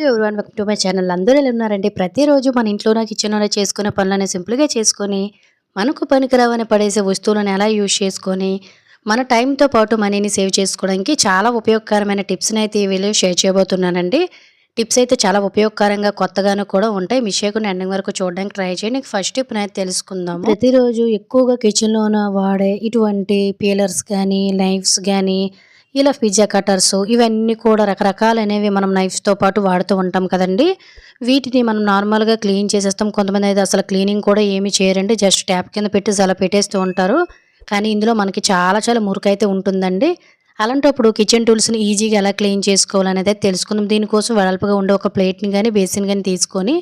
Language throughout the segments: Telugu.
Everyone welcome to my channel. అందరూ ఎలా ఉన్నారండి? ప్రతిరోజు మన ఇంట్లోనే కిచెన్‌లోనే చేసుకునే పనులని సింపుల్‌గా చేసుకొని, మనకు పనికిరావని పడేసే వస్తువులను ఎలా యూజ్ చేసుకొని, మన టైంతో పాటు మనీని సేవ్ చేసుకోవడానికి చాలా ఉపయోగకరమైన టిప్స్‌నైతే ఈ వీడియోలో షేర్ చేయబోతున్నానండి. టిప్స్ అయితే చాలా ఉపయోగకరంగా, కొత్తగాను కూడా ఉంటాయి. మిస్ చేయకుండా ఎండింగ్ వరకు చూడడానికి ట్రై చేయండి. ఫస్ట్ టిప్‌నైతే తెలుసుకుందాము. ప్రతిరోజు ఎక్కువగా కిచెన్‌లోన వాడే ఇటువంటి పీలర్స్ గానీ, నైఫ్స్ గానీ ఇలా పిజ్జా కటర్స్ ఇవన్నీ కూడా రకరకాలనేవి మనం నైఫ్స్‌తో పాటు వాడుతూ ఉంటాం కదండీ! వీటిని మనం నార్మల్‌గా క్లీన్ చేసేస్తాం. కొంతమందయితే అసలు క్లీనింగ్ కూడా ఏమి చేయరండి. జస్ట్ ట్యాప్ కింద పెట్టి అలా పెట్టేస్తూ ఉంటారు. కానీ ఇందులో మనకి చాలా చాలా మురికైతే ఉంటుందండి. అలాంటప్పుడు కిచెన్ టూల్స్‌ని ఈజీగా ఎలా క్లీన్ చేసుకోవాలనేది తెలుసుకుందాం. దీనికోసం వెడల్పుగా ఉండే ఒక ప్లేట్‌ని గాని, బేసిన్ గాని తీసుకొని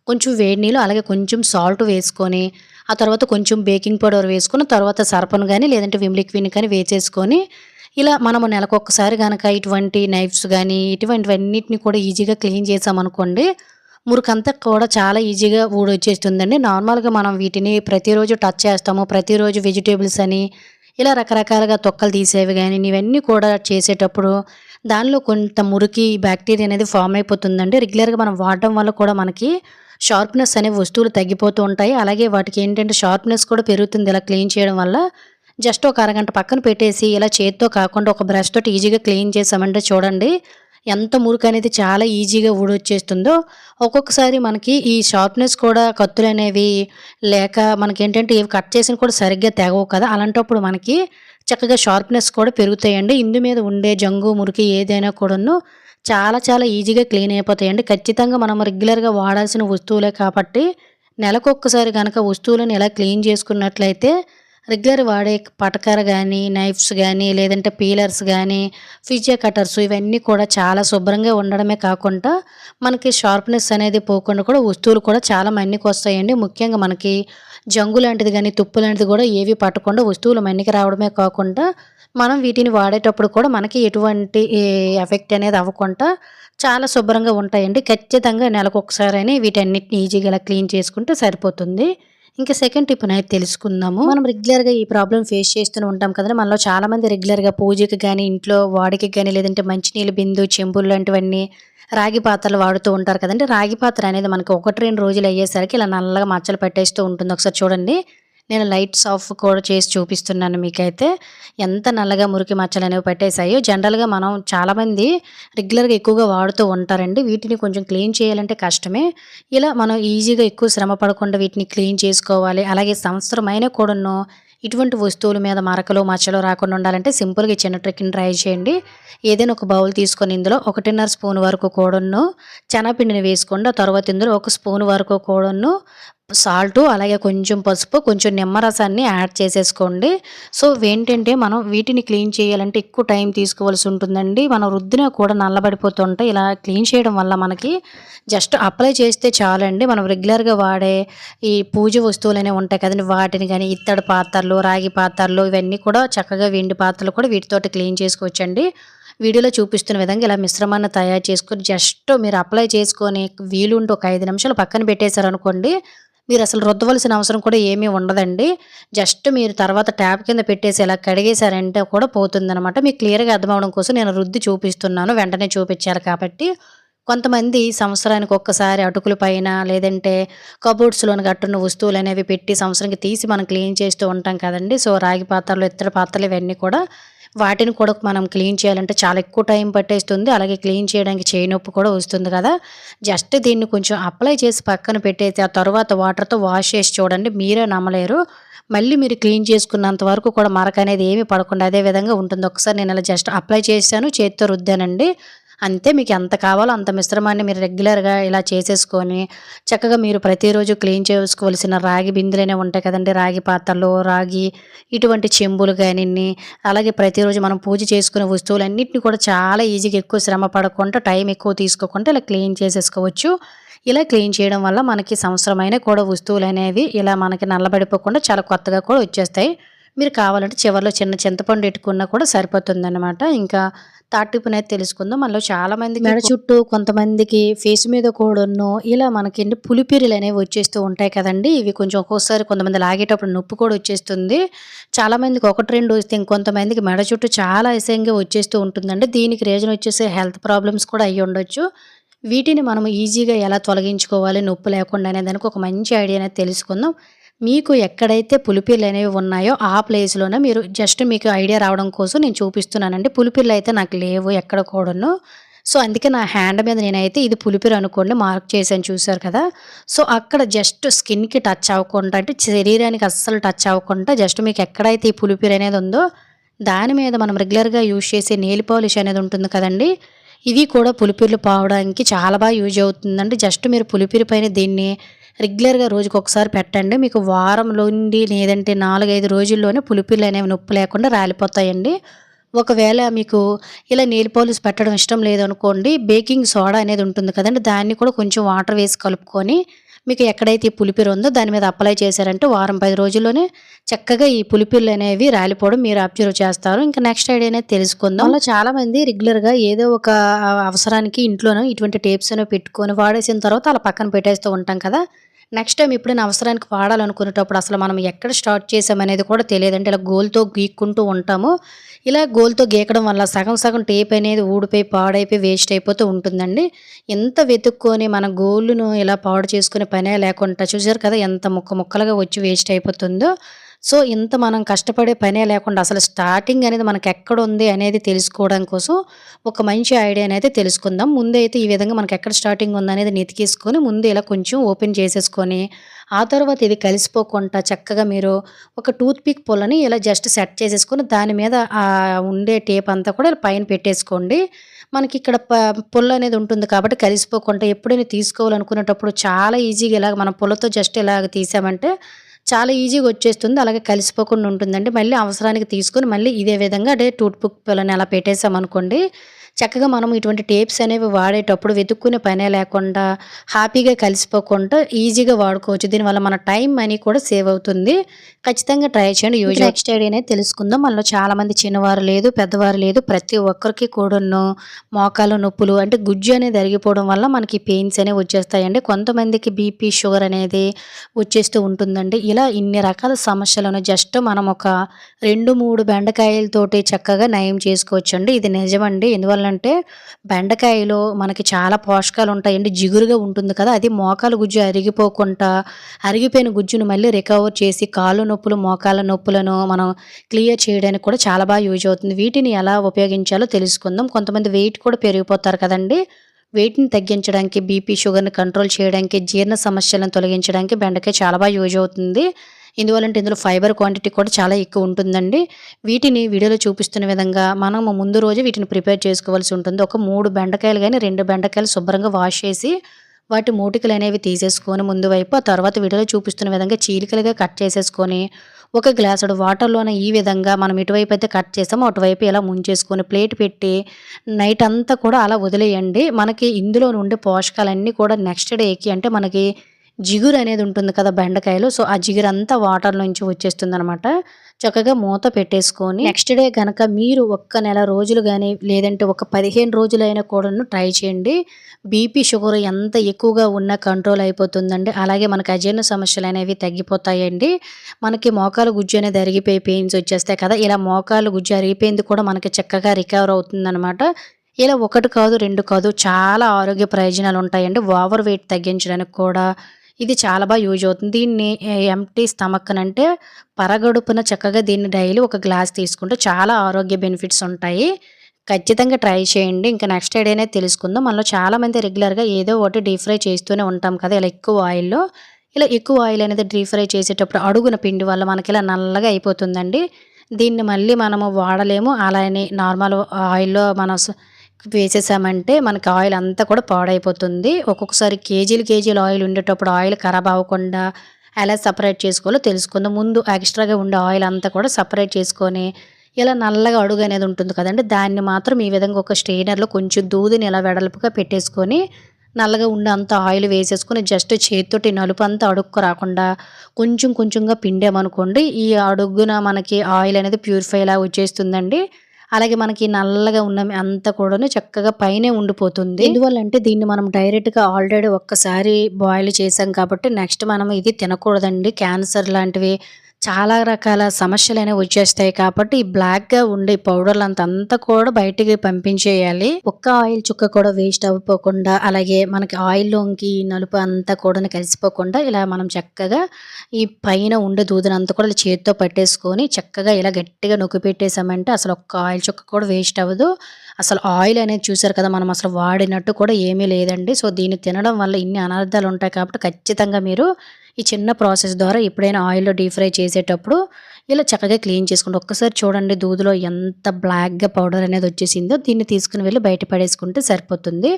కొంచెం వేడి నీళ్ళు అలాగే కొంచెం సాల్ట్ వేసుకొని, ఆ తర్వాత కొంచెం బేకింగ్ పౌడర్ వేసుకొని, తర్వాత సర్ఫను గాని లేదంటే విమ్ లిక్విడ్‌ని కానీ వేసేసుకొని ఇలా మనము నెలకొకసారి గనక ఇటువంటి నైఫ్స్ గానీ, ఇటువంటివన్నిటిని కూడా ఈజీగా క్లీన్ చేశామనుకోండి, మురికంతా కూడా చాలా ఈజీగా ఊడొచ్చేస్తుందండి. నార్మల్‌గా మనం వీటిని ప్రతిరోజు టచ్ చేస్తాము. ప్రతిరోజు వెజిటబుల్స్ అని, ఇలా రకరకాలుగా తొక్కలు తీసేవి గానీ, ఇవన్నీ కూడా చేసేటప్పుడు దానిలో కొంత మురికి, బాక్టీరియా అనేది ఫార్మ్ అయిపోతుందండి. రెగ్యులర్‌గా మనం వాడడం వల్ల కూడా మనకి షార్ప్‌నెస్ అనే వస్తువులు తగ్గిపోతూ ఉంటాయి. అలాగే వాటికేంటంటే షార్ప్‌నెస్ కూడా పెరుగుతుంది ఇలా క్లీన్ చేయడం వల్ల. జస్ట్ ఒక అరగంట పక్కన పెట్టేసి ఇలా చేత్తో కాకుండా ఒక బ్రష్ తోటి ఈజీగా క్లీన్ చేసామంటే చూడండి ఎంత మురికనేది చాలా ఈజీగా ఊడొచ్చేస్తుందో. ఒక్కొక్కసారి మనకి ఈ షార్ప్‌నెస్ కూడా కత్తులనేవి లేక మనకేంటంటే ఇవి కట్ చేసినవి కూడా సరిగ్గా తెగవు కదా! అలాంటప్పుడు మనకి చక్కగా షార్ప్‌నెస్ కూడా పెరుగుతాయండి. ఇందు మీద ఉండే జంగు, మురికి ఏదైనా కూడాను చాలా చాలా ఈజీగా క్లీన్ అయిపోతాయండి. ఖచ్చితంగా మనం రెగ్యులర్‌గా వాడాల్సిన వస్తువులే కాబట్టి నెలకొక్కసారి గనక వస్తువులను ఇలా క్లీన్ చేసుకున్నట్లయితే రెగ్యులర్ వాడే పటకర గానీ, నైఫ్స్ గానీ, లేదంటే పీలర్స్ గానీ, పిజ్జా కటర్స్ ఇవన్నీ కూడా చాలా శుభ్రంగా ఉండడమే కాకుండా, మనకి షార్ప్‌నెస్ అనేది పోకుండా కూడా వస్తువులు కూడా చాలా మన్నికొస్తాయండి. ముఖ్యంగా మనకి జంగు లాంటిది గానీ, తుప్పు లాంటిది గూడా ఏవి పట్టకుండా వస్తువులు మన్నిక రావడమే కాకుండా, మనం వీటిని వాడేటప్పుడు కూడా మనకి ఎటువంటి ఎఫెక్ట్ అనేది అవ్వకుండా చాలా శుభ్రంగా ఉంటాయండి. ఖచ్చితంగా నెలకొకసారని వీటన్నిటిని ఈజీగా ఇలా క్లీన్ చేసుకుంటే సరిపోతుంది. ఇంకా సెకండ్ టిప్‌నైతే తెలుసుకుందాము. మనం రెగ్యులర్‌గా ఈ ప్రాబ్లమ్ ఫేస్ చేస్తూనే ఉంటాం కదండీ! మనలో చాలామంది రెగ్యులర్‌గా పూజకి గాని, ఇంట్లో వాడికి గాని, లేదంటే మంచినీళ్ళ బిందె, చెంబులు లాంటివన్నీ రాగి పాత్రలు వాడుతూ ఉంటారు కదండీ! రాగి పాత్ర అనేది మనకు 1, 2 రోజులు అయ్యేసరికి ఇలా నల్లగా మచ్చలు పట్టేస్తూ ఉంటుంది. ఒకసారి చూడండి. నేను లైట్స్ ఆఫ్ కూడా చేసి చూపిస్తున్నాను మీకైతే. ఎంత నల్లగా మురికి మచ్చలనేవి పట్టేసాయో. జనరల్‌గా మనం చాలామంది రెగ్యులర్‌గా ఎక్కువగా వాడుతూ ఉంటారండి. వీటిని కొంచెం క్లీన్ చేయాలంటే కష్టమే. ఇలా మనం ఈజీగా ఎక్కువ శ్రమ పడకుండా వీటిని క్లీన్ చేసుకోవాలి. అలాగే సంవత్సరమైనా కూడాను ఇటువంటి వస్తువుల మీద మరకలు, మచ్చలు రాకుండా ఉండాలంటే సింపుల్‌గా ఈ చిన్న ట్రిక్‌ని ట్రై చేయండి. ఏదైనా ఒక బౌల్ తీసుకొని ఇందులో 1.5 స్పూన్ వరకు కూడాను శనగపిండిని వేసుకోండి. ఆ తర్వాత ఇందులో ఒక స్పూన్ వరకు కూడాను సాల్టు, అలాగే కొంచెం పసుపు, కొంచెం నిమ్మరసాన్ని యాడ్ చేసేసుకోండి. సో, ఇవేంటంటే మనం వీటిని క్లీన్ చేయాలంటే ఎక్కువ టైం తీసుకోవాల్సి ఉంటుందండి. మనం రుద్దినా కూడా నల్లబడిపోతుంటాయి. ఇలా క్లీన్ చేయడం వల్ల మనకి జస్ట్ అప్లై చేస్తే చాలండి. మనం రెగ్యులర్‌గా వాడే ఈ పూజ వస్తువులనేవి ఉంటాయి కదండీ! వాటిని గాని, ఇత్తడి పాత్రలు, రాగి పాత్రలు ఇవన్నీ కూడా చక్కగా వెండి పాత్రలు కూడా వీటితోటి క్లీన్ చేసుకోవచ్చండి. వీడియోలో చూపిస్తున్న విధంగా ఇలా మిశ్రమాన్ని తయారు చేసుకొని జస్ట్ మీరు అప్లై చేసుకొని వీలుంటే ఒక 5 నిమిషాలు పక్కన పెట్టేశారనుకోండి, మీరసలు రుద్దవలసిన అవసరం కూడా ఏమీ ఉండదండి. జస్ట్ మీరు తర్వాత ట్యాప్ కింద పెట్టేసి ఇలా కడిగేశారంటే కూడా పోతుందనమాట. మీకు క్లియర్‌గా అర్థమవ్వడం కోసం నేను రుద్ది చూపిస్తున్నాను. వెంటనే చూపిచ్చాలి కాబట్టి. కొంతమంది సంవత్సరానికి ఒక్కసారి అటుకుల పైన లేదంటే కబోర్డ్స్‌లోని గట్టున్న వస్తువులనేవి పెట్టి సంవత్సరానికి తీసి మనం క్లీన్ చేస్తూ ఉంటాం కదండీ! సో, రాగి పాత్రలు, ఇత్తడి పాత్రలు ఇవన్నీ కూడా వాటిని కూడా మనం క్లీన్ చేయాలంటే చాలా ఎక్కువ టైం పట్టేస్తుంది. అలాగే క్లీన్ చేయడానికి చేయి నొప్పి కూడా వస్తుంది కదా! జస్ట్ దీన్ని కొంచెం అప్లై చేసి పక్కన పెట్టేసి ఆ తరువాత వాటర్‌తో వాష్ చేసి చూడండి. మీరే నమ్మలేరు. మళ్ళీ మీరు క్లీన్ చేసుకున్నంత వరకు కూడా మరకనేది ఏమి పడకుండా అదే విధంగా ఉంటుంది. ఒకసారి నేను ఇలా జస్ట్ అప్లై చేశాను. చేత్తో రుద్దానండి. అంతే మీకు ఎంత కావాలో అంత మిశ్రమాన్ని మీరు రెగ్యులర్‌గా ఇలా చేసేసుకొని, చక్కగా మీరు ప్రతిరోజు క్లీన్ చేసుకోవాల్సిన రాగి బిందెలనేవి ఉంటాయి కదండీ! రాగి పాత్రలు, రాగి ఇటువంటి చెంబులు గానిన్ని, అలాగే ప్రతిరోజు మనం పూజ చేసుకునే వస్తువులన్నిటిని కూడా చాలా ఈజీగా ఎక్కువ శ్రమ పడకుండా, టైం ఎక్కువ తీసుకోకుండా ఇలా క్లీన్ చేసేసుకోవచ్చు. ఇలా క్లీన్ చేయడం వల్ల మనకి సంవత్సరమైనా కూడా వస్తువులనేవి ఇలా మనకి నల్లబడిపోకుండా చాలా కొత్తగా కూడా వచ్చేస్తాయి. మీరు కావాలంటే చివర్లో చిన్న చింతపండు ఎట్టుకున్నా కూడా సరిపోతుందనమాట. ఇంకా థర్డ్ టిప్‌నైతే తెలుసుకుందాం. మనలో చాలామందికి మెడ చుట్టూ, కొంతమందికి ఫేస్ మీద కూడాను ఇలా మనకేంటి పులిపిరులనేవి వచ్చేస్తూ ఉంటాయి కదండీ! ఇవి కొంచెం ఒక్కోసారి కొంతమంది లాగేటప్పుడు నొప్పి కూడా వచ్చేస్తుంది. చాలామందికి 1, 2 వస్తే ఇంకొంతమందికి మెడ చుట్టూ చాలా అసహ్యంగా వచ్చేస్తూ ఉంటుందండి. దీనికి రీజన్ వచ్చేసి హెల్త్ ప్రాబ్లమ్స్ కూడా అయ్యుండొచ్చు. వీటిని మనం ఈజీగా ఎలా తొలగించుకోవాలి నొప్పి లేకుండా అనే దానికి ఒక మంచి ఐడియా అనేది తెలుసుకుందాం. మీకు ఎక్కడైతే పులిపిర్లనేవి ఉన్నాయో ఆ ప్లేస్‌లోనే మీరు జస్ట్ మీకు ఐడియా రావడం కోసం నేను చూపిస్తున్నానండి. పులిపిర్లయితే నాకు లేవు ఎక్కడ కూడాను. సో, అందుకే నా హ్యాండ్ మీద నేనైతే ఇది పులిపిరి అనుకోండి మార్క్ చేశాను చూసారు కదా! సో, అక్కడ జస్ట్ స్కిన్‌కి టచ్ అవ్వకుండా అంటే శరీరానికి అస్సలు టచ్ అవ్వకుండా జస్ట్ మీకు ఎక్కడైతే ఈ పులిపిరి అనేది ఉందో దాని మీద మనం రెగ్యులర్‌గా యూజ్ చేసే నెయిల్ పాలిష్ అనేది ఉంటుంది కదండీ! ఇవి కూడా పులిపిర్లు పోవడానికి చాలా బాగా యూజ్ అవుతుందండి. జస్ట్ మీరు పులిపిరి పైన దీన్ని రెగ్యులర్‌గా రోజుకొకసారి పెట్టండి. మీకు వారంలో నుండి లేదంటే 4, 5 రోజుల్లోనే పులిపిర్లనేవి నొప్పి లేకుండా రాలిపోతాయండి. ఒకవేళ మీకు ఇలా నెయిల్ పాలిష్ పెట్టడం ఇష్టం లేదనుకోండి, బేకింగ్ సోడా అనేది ఉంటుంది కదండీ! దాన్ని కూడా కొంచెం వాటర్ వేసి కలుపుకొని, మీకు ఎక్కడైతే ఈ పులిపిరి ఉందో దాని మీద అప్లై చేశారంటే వారం, 10 రోజుల్లోనే చక్కగా ఈ పులిపిర్లనేవి రాలిపోవడం మీరు అబ్జర్వ్ చేస్తారు. ఇంకా నెక్స్ట్ ఐడియా అనేది తెలుసుకుందాం. మనలో చాలామంది రెగ్యులర్‌గా ఏదో ఒక అవసరానికి ఇంట్లోనో ఇటువంటి టేప్స్ అనేవి పెట్టుకొని వాడేసిన తర్వాత అలా పక్కన పెట్టేస్తూ ఉంటాం కదా! నెక్స్ట్ టైమ్ ఎప్పుడైనా అవసరానికి వాడాలనుకునేటప్పుడు అసలు మనం ఎక్కడ స్టార్ట్ చేసామనేది కూడా తెలియదండి. ఇలా గోలుతో గీక్కుంటూ ఉంటాము. ఇలా గోలుతో గీకడం వల్ల సగం సగం టేప్ అనేది ఊడిపోయి, పాడైపోయి, వేస్ట్ అయిపోతూ ఉంటుందండి. ఎంత వెతుక్కొని మన గోలును ఇలా పాడు చేసుకునే పనే లేకుండా చూసారు కదా! ఎంత ముక్క ముక్కలుగా వచ్చి వేస్ట్ అయిపోతుందో. సో, ఇంత మనం కష్టపడే పనే లేకుండా అసలు స్టార్టింగ్ అనేది మనకెక్కడుంది అనేది తెలుసుకోవడం కోసం ఒక మంచి ఐడియానైతే తెలుసుకుందాం. ముందైతే ఈ విధంగా మనకెక్కడ స్టార్టింగ్ ఉందనేది వెతికేసుకొని ముందు ఇలా కొంచెం ఓపెన్ చేసేసుకొని, ఆ తర్వాత ఇది కలిసిపోకుండా చక్కగా మీరు ఒక టూత్ పిక్ పుల్లని ఇలా జస్ట్ సెట్ చేసేసుకొని దాని మీద ఉండే టేప్ అంతా కూడా ఇలా పైన పెట్టేసుకోండి. మనకిక్కడ పుల్లనేది ఉంటుంది కాబట్టి కలిసిపోకుండా ఎప్పుడైనా తీసుకోవాలనుకునేటప్పుడు చాలా ఈజీగా ఇలాగ మనం పుల్లతో జస్ట్ ఇలాగ తీసామంటే చాలా ఈజీగా వచ్చేస్తుంది. అలాగే కలిసిపోకుండా ఉంటుందండి. మళ్ళీ అవసరానికి తీసుకొని మళ్ళీ ఇదే విధంగా అదే టూత్ పిక్ పుల్లని అలా పెట్టేసామనుకోండి, చక్కగా మనం ఇటువంటి టేప్స్ అనేవి వాడేటప్పుడు వెతుక్కునే పనే లేకుండా హ్యాపీగా కలిసిపోకుండా ఈజీగా వాడుకోవచ్చు. దీనివల్ల మన టైం, మనీ కూడా సేవ్ అవుతుంది. ఖచ్చితంగా ట్రై చేయండి. నెక్స్ట్ ఐడియా అనేది తెలుసుకుందాం. మనలో చాలామంది చిన్నవారు లేదు, పెద్దవారు లేదు ప్రతి ఒక్కరికి కూడాను మోకాళ్ళ నొప్పులు అంటే గుజ్జు అనేది అరిగిపోవడం వల్ల మనకి పెయిన్స్ అనేవి వచ్చేస్తాయండి. కొంతమందికి బీపీ, షుగర్ అనేది వచ్చేస్తూ ఉంటుందండి. ఇలా ఇన్ని రకాల సమస్యలను జస్ట్ మనం ఒక 2, 3 బెండకాయలతోటి చక్కగా నయం చేసుకోవచ్చండి. ఇది నిజమండి. ఎందువల్లంటే బెండకాయలో మనకి చాలా పోషకాలు ఉంటాయండి. జిగురుగా ఉంటుంది కదా! అది మోకాలు గుజ్జు అరిగిపోకుండా, అరిగిపోయిన గుజ్జును మళ్ళీ రికవర్ చేసి కాళ్ళు నొప్పులు, మోకాళ్ళ నొప్పులను మనం క్లియర్ చేయడానికి కూడా చాలా బాగా యూజ్ అవుతుంది. వీటిని ఎలా ఉపయోగించాలో తెలుసుకుందాం. కొంతమంది వెయిట్ కూడా పెరిగిపోతారు కదండీ! వెయిట్‌ని తగ్గించడానికి, బీపీ, షుగర్‌ని కంట్రోల్ చేయడానికి, జీర్ణ సమస్యలను తొలగించడానికి బెండకాయ చాలా బాగా యూజ్ అవుతుంది. ఎందువల్లంటే ఇందులో ఫైబర్ క్వాంటిటీ కూడా చాలా ఎక్కువ ఉంటుందండి. వీటిని వీడియోలో చూపిస్తున్న విధంగా మనము ముందు రోజే వీటిని ప్రిపేర్ చేసుకోవాల్సి ఉంటుంది. ఒక 3 బెండకాయలు గాని, 2 బెండకాయలు శుభ్రంగా వాష్ చేసి వాటి మూటికలనేవి తీసేసుకొని ముందు వైపు, ఆ తర్వాత వీడియోలో చూపిస్తున్న విధంగా చీలికలుగా కట్ చేసేసుకొని, ఒక గ్లాసుడు వాటర్‌లోనే ఈ విధంగా మనం ఎటువైపు అయితే కట్ చేసామో అటువైపు ఇలా ముంచేసుకొని ప్లేట్ పెట్టి నైట్ అంతా కూడా అలా వదిలేయండి. మనకి ఇందులో నుండి పోషకాలన్నీ కూడా నెక్స్ట్ డేకి అంటే మనకి జిగురు అనేది ఉంటుంది కదా బెండకాయలో. సో, ఆ జిగురంతా వాటర్‌లో నుంచి వచ్చేస్తుందనమాట. చక్కగా మూత పెట్టేసుకొని నెక్స్ట్ డే గనక మీరు ఒక్క నెల రోజులు గాని, లేదంటే ఒక 15 రోజులైనా కూడాను ట్రై చేయండి. బీపీ, షుగర్ ఎంత ఎక్కువగా ఉన్నా కంట్రోల్ అయిపోతుందండి. అలాగే మనకు అజీర్ణ సమస్యలనేవి తగ్గిపోతాయండి. మనకి మోకాలు గుజ్జు అనేది అరిగిపోయి పెయిన్స్ వచ్చేస్తాయి కదా! ఇలా మోకాలు గుజ్జు అరిగిపోయింది కూడా మనకి చక్కగా రికవర్ అవుతుందనమాట. ఇలా 1 కాదు, 2 కాదు చాలా ఆరోగ్య ప్రయోజనాలుంటాయండి. ఓవర్ వెయిట్ తగ్గించడానికి కూడా ఇది చాలా యూజ్ అవుతుంది. దీన్ని ఎంప్టీ స్టమక్‌నంటే పరగడుపున చక్కగా దీన్ని డైలీ ఒక గ్లాస్ తీసుకుంటే చాలా ఆరోగ్య బెనిఫిట్స్ ఉంటాయి. ఖచ్చితంగా ట్రై చేయండి. ఇంకా నెక్స్ట్ ఐడియానే తెలుసుకుందాం. మనలో చాలామంది రెగ్యులర్‌గా ఏదో ఒకటి డీప్ ఫ్రై చేస్తూనే ఉంటాం కదా! ఇలా ఎక్కువ ఆయిల్‌లో. ఇలా ఎక్కువ ఆయిల్ అనేది డీప్ ఫ్రై చేసేటప్పుడు అడుగున పిండి వల్ల మనకిలా నల్లగా అయిపోతుందండి. దీన్ని మళ్ళీ మనము వాడలేము. అలానే నార్మల్ ఆయిల్‌లో మనం వేసేసామంటే మనకి ఆయిల్ అంతా కూడా పాడైపోతుంది. ఒక్కొక్కసారి కేజీలు ఆయిల్ ఉండేటప్పుడు ఆయిల్ ఖరాబ్ అవ్వకుండా ఎలా సెపరేట్ చేసుకోవాలో తెలుసుకుందాం. ముందు ఎక్స్‌ట్రాగా ఉండే ఆయిల్ అంతా కూడా సెపరేట్ చేసుకొని, ఇలా నల్లగా అడుగు అనేది ఉంటుంది కదండీ! దాన్ని మాత్రం ఈ విధంగా ఒక స్ట్రెయినర్‌లో కొంచెం దూదిని ఇలా వెడల్పుగా పెట్టేసుకొని, నల్లగా ఉండే అంత ఆయిల్ వేసేసుకొని జస్ట్ చేత్తోటి నలుపంతా అడుక్కు రాకుండా కొంచెం కొంచెంగా పిండామనుకోండి, ఈ అడుగున మనకి ఆయిల్ అనేది ప్యూరిఫైలా వచ్చేస్తుందండి. అలాగే మనకి నల్లగా ఉన్న అంతా కూడాను చక్కగా పైనే ఉండిపోతుంది. ఎందువల్లంటే దీన్ని మనం డైరెక్ట్‌గా ఆల్రెడీ ఒక్కసారి బాయిల్ చేసాం కాబట్టి నెక్స్ట్ మనం ఇది తినకూడదండి. క్యాన్సర్ లాంటివి చాలా రకాల సమస్యలనేవి వచ్చేస్తాయి కాబట్టి ఈ బ్లాక్‌గా ఉండే పౌడర్‌లంతా కూడా బయటికి పంపించేయాలి. ఒక్క ఆయిల్ చుక్క కూడా వేస్ట్ అవ్వపోకుండా అలాగే మనకి ఆయిల్‌లోంకి నలుపు అంతా కూడాను కలిసిపోకుండా ఇలా మనం చక్కగా ఈ పైన ఉండే దూదినంతా కూడా ఇలా చేత్తో పట్టేసుకొని చక్కగా ఇలా గట్టిగా నొక్కి పెట్టేసామంటే అసలు ఒక్క ఆయిల్ చుక్క కూడా వేస్ట్ అవ్వదు. అసలు ఆయిల్ అనేది చూసారు కదా! మనం అసలు వాడినట్టు కూడా ఏమీ లేదండి. సో, దీన్ని తినడం వల్ల ఇన్ని అనర్థాలు ఉంటాయి కాబట్టి ఖచ్చితంగా మీరు ఈ చిన్న ప్రాసెస్ ద్వారా ఎప్పుడైనా ఆయిల్‌లో డీప్ ఫ్రై చేసేటప్పుడు ఇలా చక్కగా క్లీన్ చేసుకోండి. ఒక్కసారి చూడండి దూదిలో ఎంత బ్లాక్‌గా పౌడర్ అనేది వచ్చేసిందో దీన్ని తీసుకొని వెళ్లి బయట పడేసుకుంటే సరిపోతుంది.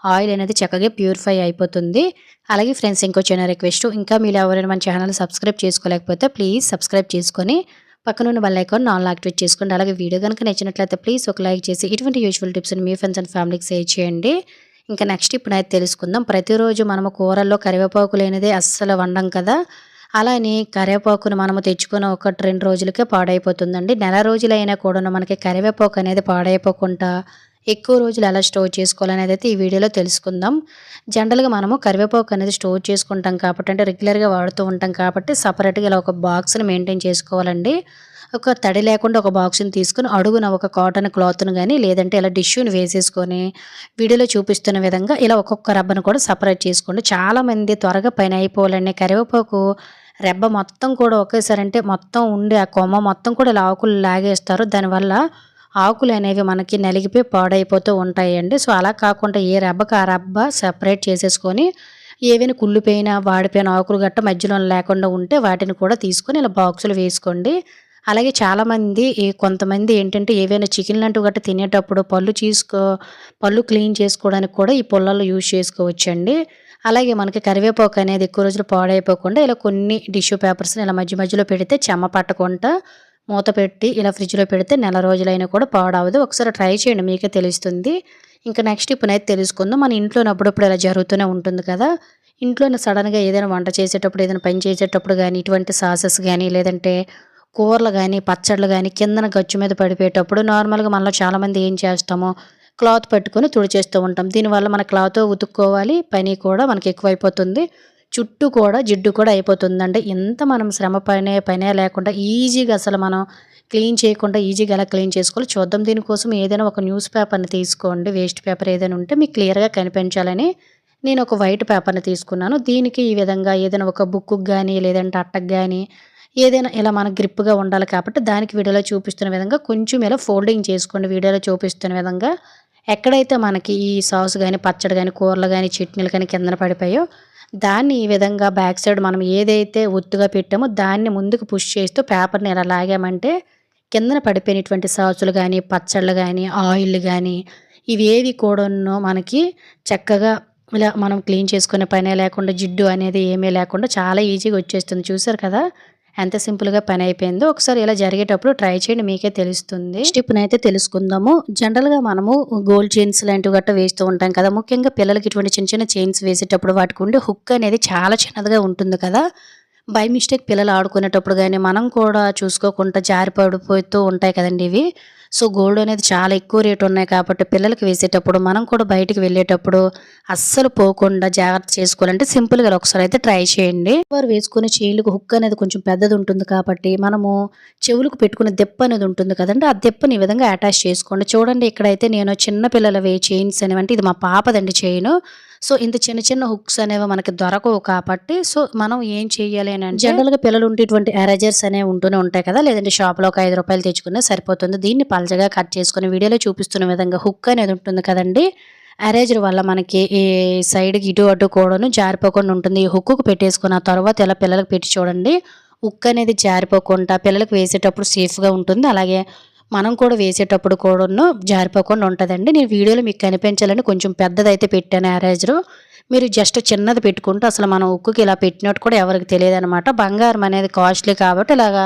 ఆయిల్ అనేది చక్కగా ప్యూరిఫై అయిపోతుంది. అలాగే ఫ్రెండ్స్ ఇంకో చిన్న రిక్వెస్ట్ ఇంకా మీరు ఎవరైనా మన ఛానల్ సబ్స్క్రైబ్ చేసుకోలేకపోతే ప్లీజ్ సబ్స్క్రైబ్ చేసుకొని పక్కనున్న బెల్ ఐకాన్ ఆల్ యాక్టివేట్ చేసుకోండి. అలాగే వీడియో గనుక నచ్చినట్లయితే ప్లీజ్ ఒక లైక్ చేసి ఇటువంటి యూజ్ఫుల్ టిప్స్‌ని మీ ఫ్రెండ్స్ అండ్ ఫ్యామిలీకి షేర్ చేయండి. ఇంకా నెక్స్ట్ ఇప్పుడైతే తెలుసుకుందాం. ప్రతిరోజు మనము కూరల్లో కరివేపాకు లేనిదే అస్సలు వండం కదా! అలానే కరివేపాకును మనము తెచ్చుకున్న 1, 2 రోజులకే పాడైపోతుందండి. నెల రోజులైనా కూడాను మనకి కరివేపాకు అనేది పాడైపోకుండా ఎక్కువ రోజులు ఎలా స్టోర్ చేసుకోవాలనేది అయితే ఈ వీడియోలో తెలుసుకుందాం. జనరల్‌గా మనము కరివేపాకు అనేది స్టోర్ చేసుకుంటాం కాబట్టి అంటే రెగ్యులర్‌గా వాడుతూ ఉంటాం కాబట్టి సెపరేట్‌గా ఇలా ఒక బాక్స్‌ని మెయింటైన్ చేసుకోవాలండి. ఒక తడి లేకుండా ఒక బాక్స్‌ని తీసుకొని అడుగున ఒక కాటన్ క్లాత్‌ను గాని లేదంటే ఇలా టిష్యూని వేసేసుకొని వీడియోలో చూపిస్తున్న విధంగా ఇలా ఒక్కొక్క రబ్బను కూడా సెపరేట్ చేసుకోండి. చాలామంది త్వరగా పని అయిపోవాలని కరివేపాకు రెబ్బ మొత్తం కూడా ఒకేసారి అంటే మొత్తం ఉండి ఆ కొమ్మ మొత్తం కూడా ఇలా ఆకులు లాగేస్తారు. దానివల్ల ఆకులనేవి మనకి నలిగిపోయి పాడైపోతూ ఉంటాయండి. సో, అలా కాకుండా ఏ రెబ్బకి ఆ రెబ్బ సెపరేట్ చేసేసుకొని ఏవైనా కుళ్ళిపోయిన, వాడిపోయిన ఆకులు గట్ట మధ్యలో లేకుండా ఉంటే వాటిని కూడా తీసుకొని ఇలా బాక్సులు వేసుకోండి. అలాగే చాలామంది కొంతమంది ఏంటంటే ఏవైనా చికెన్ లాంటివి గట్ట తినేటప్పుడు పళ్ళు క్లీన్ చేసుకోవడానికి కూడా ఈ పుల్లలు యూజ్ చేసుకోవచ్చండి. అలాగే మనకి కరివేపాకు అనేది ఎక్కువ రోజులు పాడైపోకుండా ఇలా కొన్ని టిష్యూ పేపర్స్‌ని ఇలా మధ్య మధ్యలో పెడితే చెమ్మ పట్టకుండా మూత పెట్టి ఇలా ఫ్రిడ్జ్‌లో పెడితే నెల రోజులైనా కూడా పాడవదు. ఒకసారి ట్రై చేయండి మీకే తెలుస్తుంది. ఇంకా నెక్స్ట్ ఇప్పుడైతే తెలుసుకుందాం. మన ఇంట్లోనే అప్పుడప్పుడు ఇలా జరుగుతూనే ఉంటుంది కదా! ఇంట్లోనే సడెన్‌గా ఏదైనా వంట చేసేటప్పుడు, ఏదైనా పని చేసేటప్పుడు గానీ, ఇటువంటి సాసెస్ గానీ, లేదంటే కూరలు గానీ, పచ్చడ్లు గానీ కిందన గచ్చు మీద పడిపోయేటప్పుడు నార్మల్‌గా మనలో చాలామంది ఏం చేస్తాము, క్లాత్ పట్టుకొని తుడిచేస్తూ ఉంటాం. దీనివల్ల మన క్లాత్ ఉతుక్కోవాలి, పని కూడా మనకి ఎక్కువైపోతుంది. చుట్టూ కూడా జిడ్డు కూడా అయిపోతుందండి. ఎంత మనం శ్రమ పనే లేకుండా ఈజీగా అసలు మనం క్లీన్ చేయకుండా ఈజీగా ఎలా క్లీన్ చేసుకోవాలో చూద్దాం. దీనికోసం ఏదైనా ఒక న్యూస్ పేపర్‌ని తీసుకోండి. వేస్ట్ పేపర్ ఏదైనా ఉంటే మీకు క్లియర్‌గా కనిపించాలని నేను ఒక వైట్ పేపర్‌ని తీసుకున్నాను. దీనికి ఈ విధంగా ఏదైనా ఒక బుక్కుకి గానీ, లేదంటే అట్టకి గానీ ఏదైనా ఇలా మనకు గ్రిప్‌గా ఉండాలి కాబట్టి దానికి వీడియోలో చూపిస్తున్న విధంగా కొంచెం ఇలా ఫోల్డింగ్ చేసుకోండి. వీడియోలో చూపిస్తున్న విధంగా ఎక్కడైతే మనకి ఈ సాస్ గానీ, పచ్చడి గానీ, కూరలు గానీ, చట్నీలు గానీ కిందన పడిపోయాయో దాన్ని ఈ విధంగా బ్యాక్ సైడ్ మనం ఏదైతే ఒత్తుగా పెట్టామో దాన్ని ముందుకు పుష్ చేస్తూ పేపర్‌ని ఇలా లాగామంటే కిందన పడిపోయినటువంటి సాసులు గానీ, పచ్చళ్ళు గానీ, ఆయిల్ గానీ ఇవేవి కూడాను మనకి చక్కగా ఇలా మనం క్లీన్ చేసుకునే పనే లేకుండా జిడ్డు అనేది ఏమీ లేకుండా చాలా ఈజీగా వచ్చేస్తుంది. చూసారు కదా! ఎంత సింపుల్‌గా పని అయిపోయిందో. ఒకసారి ఇలా జరిగేటప్పుడు ట్రై చేయండి మీకే తెలుస్తుంది. స్టెప్‌నైతే తెలుసుకుందాము. జనరల్‌గా మనము గోల్డ్ చైన్స్ లాంటివి గట్టా వేస్తూ ఉంటాం కదా! ముఖ్యంగా పిల్లలకి ఇటువంటి చిన్న చిన్న చైన్స్ వేసేటప్పుడు వాటికి ఉండే హుక్ అనేది చాలా చిన్నదిగా ఉంటుంది కదా! బై మిస్టేక్ పిల్లలు ఆడుకునేటప్పుడు గానీ, మనం కూడా చూసుకోకుండా జారి పడిపోతూ ఉంటాయి కదండీ ఇవి. సో, గోల్డ్ అనేది చాలా ఎక్కువ రేట్ ఉన్నాయి కాబట్టి పిల్లలకి వేసేటప్పుడు మనం కూడా బయటికి వెళ్ళేటప్పుడు అస్సలు పోకుండా జాగ్రత్త చేసుకోవాలంటే సింపుల్‌గా ఇలా ఒకసారి అయితే ట్రై చేయండి. వారు వేసుకునే చెవులకు హుక్ అనేది కొంచెం పెద్దది ఉంటుంది కాబట్టి మనము చెవులకు పెట్టుకునే దెప్ప అనేది ఉంటుంది కదండీ! ఆ దెప్పని ఈ విధంగా అటాచ్ చేసుకోండి. చూడండి ఇక్కడైతే నేను చిన్న పిల్లలవి చైన్స్ అనేవి అంటే ఇది మా పాపదండి చైను. సో, ఇంత చిన్న చిన్న హుక్స్ అనేవి మనకి దొరకవు కాబట్టి సో, మనం ఏం చేయాలి అనంటే జనరల్‌గా పిల్లలు ఉండేటువంటి ఎరేజర్స్ అనేవి ఉంటూనే ఉంటాయి కదా! లేదంటే షాప్‌లో ఒక రూ. 5 తెచ్చుకున్నా సరిపోతుంది. దీన్ని పల్చగా కట్ చేసుకొని వీడియోలో చూపిస్తున్న విధంగా హుక్ అనేది ఉంటుంది కదండీ! ఎరేజర్ వల్ల మనకి ఈ సైడ్‌కి ఇటు అటు కూడాను జారిపోకుండా ఉంటుంది. ఈ హుక్‌కు పెట్టేసుకొని ఆ తర్వాత ఇలా పిల్లలకి పెట్టి చూడండి. హుక్ అనేది జారిపోకుండా పిల్లలకి వేసేటప్పుడు సేఫ్‌గా ఉంటుంది. అలాగే మనం కూడా వేసేటప్పుడు కూడాను జారిపోకుండా ఉంటదండి. నేను వీడియోలో మీకు కనిపించాలని కొంచెం పెద్దదైతే పెట్టాను ఎరేజరు. మీరు జస్ట్ చిన్నది పెట్టుకుంటే అసలు మనం హుక్‌కి ఇలా పెట్టినట్టు కూడా ఎవరికీ తెలియదనమాట. బంగారం అనేది కాస్ట్‌లీ కాబట్టి ఇలాగా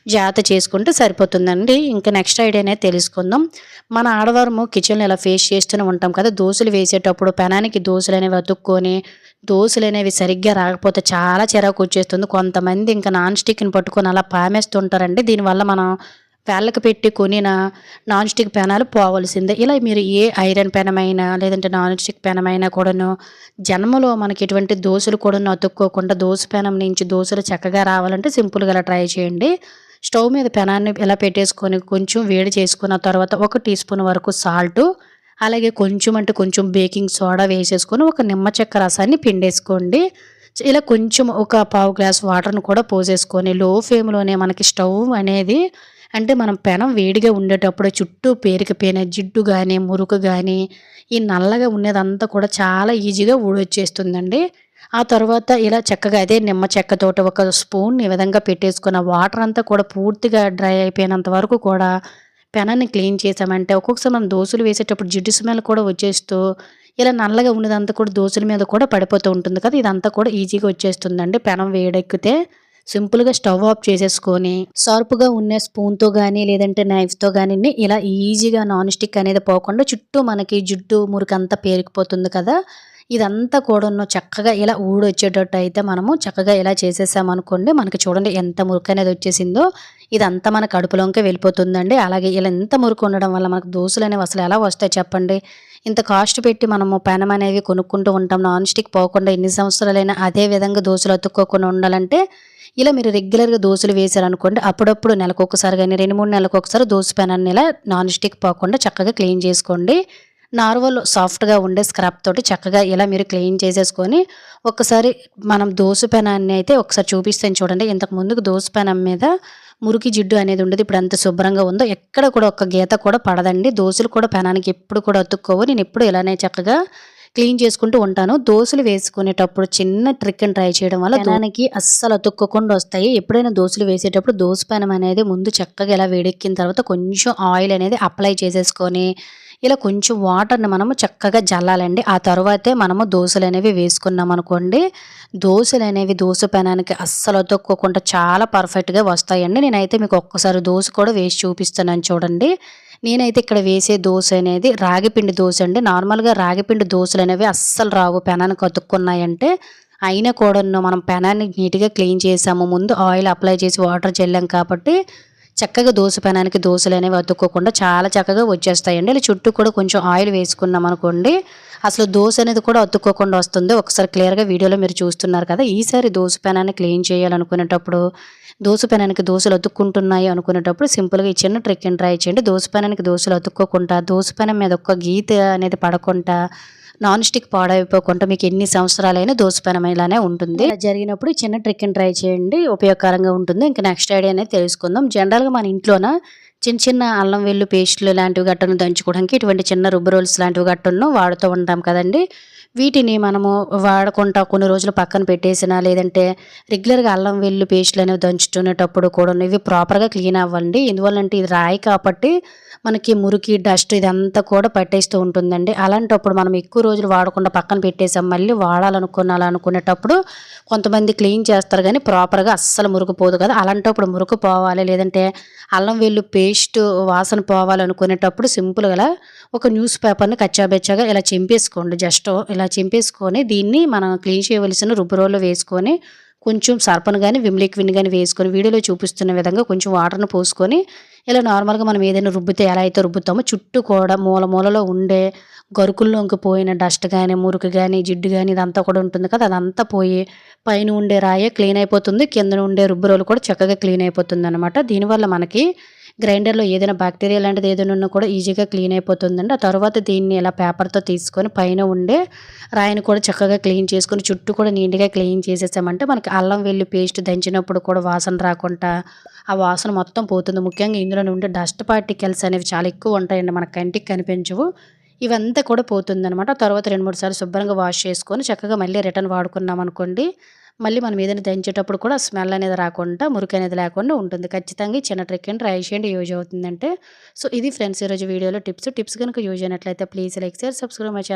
జాగ్రత్త చేసుకుంటే సరిపోతుందండి. ఇంకా నెక్స్ట్ ఐడియా అనేది తెలుసుకుందాం. మన ఆడవారము కిచెన్‌లో ఇలా ఫేస్ చేస్తూనే ఉంటాం కదా! దోసలు వేసేటప్పుడు పెనానికి దోసలనేవి అతుక్కొని, దోసలనేవి సరిగ్గా రాకపోతే చాలా చిరాకొచ్చేస్తుంది. కొంతమంది ఇంకా నాన్ స్టిక్‌ని పట్టుకొని అలా పామేస్తుంటారండి. దీనివల్ల మనం వేళ్ళకి పెట్టి కొనిన నాన్ స్టిక్ పెనాలు పోవలసిందే. ఇలా మీరు ఏ ఐరన్ పెనమైనా లేదంటే నాన్ స్టిక్ పెనమైనా కూడాను జన్మలో మనకి ఎటువంటి దోసలు కూడాను అతుక్కోకుండా దోస పెనం నుంచి దోసలు చక్కగా రావాలంటే సింపుల్‌గా ఇలా ట్రై చేయండి. స్టవ్ మీద పెనాన్ని ఇలా పెట్టేసుకొని కొంచెం వేడి చేసుకున్న తర్వాత ఒక టీ స్పూన్ వరకు సాల్టు, అలాగే కొంచెం అంటే కొంచెం బేకింగ్ సోడా వేసేసుకొని ఒక నిమ్మ చెక్క రసాన్ని పిండేసుకోండి. ఇలా కొంచెం ఒక పావు గ్లాస్ వాటర్‌ని కూడా పోసేసుకొని లో ఫ్లేమ్‌లోనే మనకి స్టవ్ అనేది అంటే మనం పెనం వేడిగా ఉండేటప్పుడు చుట్టూ పేరుకుపోయిన జిడ్డు గానీ, మురుకు గానీ, ఈ నల్లగా ఉన్నదంతా కూడా చాలా ఈజీగా ఊడొచ్చేస్తుందండి. ఆ తర్వాత ఇలా చక్కగా అదే నిమ్మ చెక్కతోటి ఒక స్పూన్ ఈ విధంగా పెట్టేసుకున్న వాటర్ అంతా కూడా పూర్తిగా డ్రై అయిపోయినంత వరకు కూడా పెనాన్ని క్లీన్ చేసామంటే ఒక్కొక్కసారి మనం దోసలు వేసేటప్పుడు జిడ్డు స్మెల్ కూడా వచ్చేస్తూ ఇలా నల్లగా ఉన్నదంతా కూడా దోసల మీద కూడా పడిపోతూ ఉంటుంది కదా! ఇదంతా కూడా ఈజీగా వచ్చేస్తుందండి పెనం వేడెక్కితే. సింపుల్‌గా స్టవ్ ఆఫ్ చేసేసుకొని, షార్ప్‌గా ఉన్న స్పూన్‌తో గానీ, లేదంటే నైఫ్‌తో గానియండి ఇలా ఈజీగా నాన్ స్టిక్ అనేది పోకుండా చుట్టూ మనకి జుట్టు మురికంతా పేరుకుపోతుంది కదా! ఇదంతా కూడాను చక్కగా ఇలా ఊడొచ్చేటట్టు అయితే మనము చక్కగా ఇలా చేసేసామనుకోండి, మనకి చూడండి ఎంత మురుకనేది వచ్చేసిందో, ఇదంతా మన కడుపులోకే వెళ్ళిపోతుందండి. అలాగే ఇలా ఇంత మురుకు ఉండడం వల్ల మనకు దోసలనేవి అసలు ఎలా వస్తాయి చెప్పండి? ఇంత కాస్ట్ పెట్టి మనము పెనం అనేవి కొనుక్కుంటూ ఉంటాం. నాన్ స్టిక్ పోకుండా ఎన్ని సంవత్సరాలైనా అదే విధంగా దోసలు అతుక్కోకుండా ఉండాలంటే ఇలా మీరు రెగ్యులర్‌గా దోసలు వేశారనుకోండి, అప్పుడప్పుడు నెలకొకసారి గాని, 2, 3 నెలలకొకసారి దోస పెనాన్ని ఇలా నాన్ స్టిక్ పోకుండా చక్కగా క్లీన్ చేసుకోండి. నార్మల్ సాఫ్ట్‌గా ఉండే స్క్రబ్ తోటి చక్కగా ఇలా మీరు క్లీన్ చేసేసుకొని, ఒక్కసారి మనం దోస పెనాన్ని అయితే ఒకసారి చూపిస్తాను చూడండి. ఇంతకు ముందుకు దోస పెనం మీద మురికి జిడ్డు అనేది ఉండదు. ఇప్పుడు ఎంత శుభ్రంగా ఉందో ఎక్కడ కూడా ఒక్క గీత కూడా పడదండి. దోసలు కూడా పెనానికి ఎప్పుడు కూడా అతుక్కోవు. నేనెప్పుడు ఇలానే చక్కగా క్లీన్ చేసుకుంటూ ఉంటాను. దోసలు వేసుకునేటప్పుడు చిన్న ట్రిక్‌ని ట్రై చేయడం వల్ల పెనానికి అస్సలు అతుక్కోకుండా వస్తాయి. ఎప్పుడైనా దోసలు వేసేటప్పుడు దోస పెనం అనేది ముందు చక్కగా ఇలా వేడెక్కిన తర్వాత కొంచెం ఆయిల్ అనేది అప్లై చేసేసుకొని, ఇలా కొంచెం వాటర్‌ని మనము చక్కగా జల్లాలండి. ఆ తర్వాతే మనము దోసలనేవి వేసుకున్నామనుకోండి, దోసలనేవి దోస పెనానికి అస్సలు అతుక్కోకుండా చాలా పర్ఫెక్ట్‌గా వస్తాయండి. నేనైతే మీకు ఒక్కసారి దోస కూడా వేసి చూపిస్తున్నాను చూడండి. నేనైతే ఇక్కడ వేసే దోస అనేది రాగిపిండి దోస అండి. నార్మల్‌గా రాగిపిండి దోసలనేవి అస్సలు రావు పెనానికి అతుక్కున్నాయంటే. అయినా కూడాను మనం పెనాన్ని నీట్‌గా క్లీన్ చేసాము. ముందు ఆయిల్ అప్లై చేసి వాటర్ చల్లాం కాబట్టి చక్కగా దోస పెనానికి దోసలనేవి అతుక్కోకుండా చాలా చక్కగా వచ్చేస్తాయండి. ఇలా చుట్టూ కూడా కొంచెం ఆయిల్ వేసుకున్నామనుకోండి, అసలు దోస అనేది కూడా అతుక్కోకుండా వస్తుంది. ఒకసారి క్లియర్‌గా వీడియోలో మీరు చూస్తున్నారు కదా! ఈసారి దోస పెనాన్ని క్లీన్ చేయాలనుకునేటప్పుడు, దోస పెనానికి దోసలు అతుక్కుంటున్నాయి అనుకునేటప్పుడు సింపుల్‌గా ఈ చిన్న ట్రిక్‌ని ట్రై చేయండి. దోస పెనానికి దోసలు అతుక్కోకుండా, దోస పెనం మీద ఒక్క గీత అనేది పడకుండా, నాన్ స్టిక్ పాడైపోకుండా మీకు ఎన్ని సంవత్సరాలైనా దోస పెనం ఇలానే ఉంటుంది. ఇలా జరిగినప్పుడు ఈ చిన్న ట్రిక్‌ని ట్రై చేయండి. ఉపయోగకరంగా ఉంటుంది. ఇంకా నెక్స్ట్ ఐడియా అనేది తెలుసుకుందాం. జనరల్‌గా మన ఇంట్లోన చిన్న చిన్న అల్లం వెల్లు పేస్టులు లాంటివి గట్టను దంచుకోవడానికి ఇటువంటి చిన్న రుబ్బు రోల్స్ లాంటివి గట్టును వాడుతూ ఉంటాం కదండీ! వీటిని మనము వాడకుండా కొన్ని రోజులు పక్కన పెట్టేసినా లేదంటే రెగ్యులర్‌గా అల్లం వెల్లు పేస్టులనేవి దంచుకునేటప్పుడు కూడాను ఇవి ప్రాపర్‌గా క్లీన్ అవ్వండి. ఎందువల్లంటే ఇది రాయి కాబట్టి మనకి మురికి, డస్ట్ ఇదంతా కూడా పట్టేస్తూ ఉంటుందండి. అలాంటప్పుడు మనం ఎక్కువ రోజులు వాడకుండా పక్కన పెట్టేసాం. మళ్ళీ వాడాలనుకునేటప్పుడు కొంతమంది క్లీన్ చేస్తారు గానీ ప్రాపర్‌గా అస్సలు మురుకు పోదు కదా! అలాంటప్పుడు మురుకు పోవాలి లేదంటే అల్లం వెల్లు పేస్ట్ వాసన పోవాలనుకునేటప్పుడు సింపుల్‌గా ఒక న్యూస్ పేపర్‌ని కచ్చాబెచ్చాగా ఇలా చింపేసుకోండి. జస్ట్ ఇలా చింపేసుకొని దీన్ని మనం క్లీన్ చేయవలసిన రుబ్బు రోల్లో వేసుకొని కొంచెం సర్ఫను గాని, విమ్ లిక్విడ్‌ని గాని వేసుకొని వీడియోలో చూపిస్తున్న విధంగా కొంచెం వాటర్‌ని పోసుకొని ఇలా నార్మల్‌గా మనం ఏదైనా రుబ్బితే ఎలా అయితే రుబ్బుతామో చుట్టూ కూడా మూల మూలలో ఉండే గరుకుల్లోకి పోయిన డస్ట్ గాని, మురికి గాని, జిడ్డు గాని ఇదంతా కూడా ఉంటుంది కదా! అదంతా పోయి పైన ఉండే రాయే క్లీన్ అయిపోతుంది. కిందన ఉండే రుబ్బు రోలు కూడా చక్కగా క్లీన్ అయిపోతుందనమాట. దీనివల్ల మనకి గ్రైండర్‌లో ఏదైనా బాక్టీరియా లాంటిది ఏదైనా ఉన్నా కూడా ఈజీగా క్లీన్ అయిపోతుందండి. ఆ తర్వాత దీన్ని ఇలా పేపర్‌తో తీసుకొని పైన ఉండే రాయిని కూడా చక్కగా క్లీన్ చేసుకొని చుట్టూ కూడా నీట్‌గా క్లీన్ చేసేసామంటే మనకి అల్లం వెల్లి పేస్ట్ దంచినప్పుడు కూడా వాసన రాకుండా ఆ వాసన మొత్తం పోతుంది. ముఖ్యంగా ఇందులో ఉండే డస్ట్ పార్టికల్స్ అనేవి చాలా ఎక్కువ ఉంటాయండి. మన కంటికి కనిపించవు. ఇవంతా కూడా పోతుందనమాట. తర్వాత 2, 3 సార్లు శుభ్రంగా వాష్ చేసుకొని చక్కగా మళ్ళీ రిటర్న్ వాడుకున్నామనుకోండి, మళ్ళీ మనం ఏదైనా దంచేటప్పుడు కూడా స్మెల్ అనేది రాకుండా, మురికనేది లేకుండా ఉంటుంది. ఖచ్చితంగా ఈ చిన్న ట్రిక్‌ని ట్రై చేయండి యూజ్ అవుతుందంటే. సో, ఇది ఫ్రెండ్స్ ఈరోజు వీడియోలో టిప్స్. టిప్స్ గనుక యూజ్ అయినట్లయితే please like, share, subscribe my channel.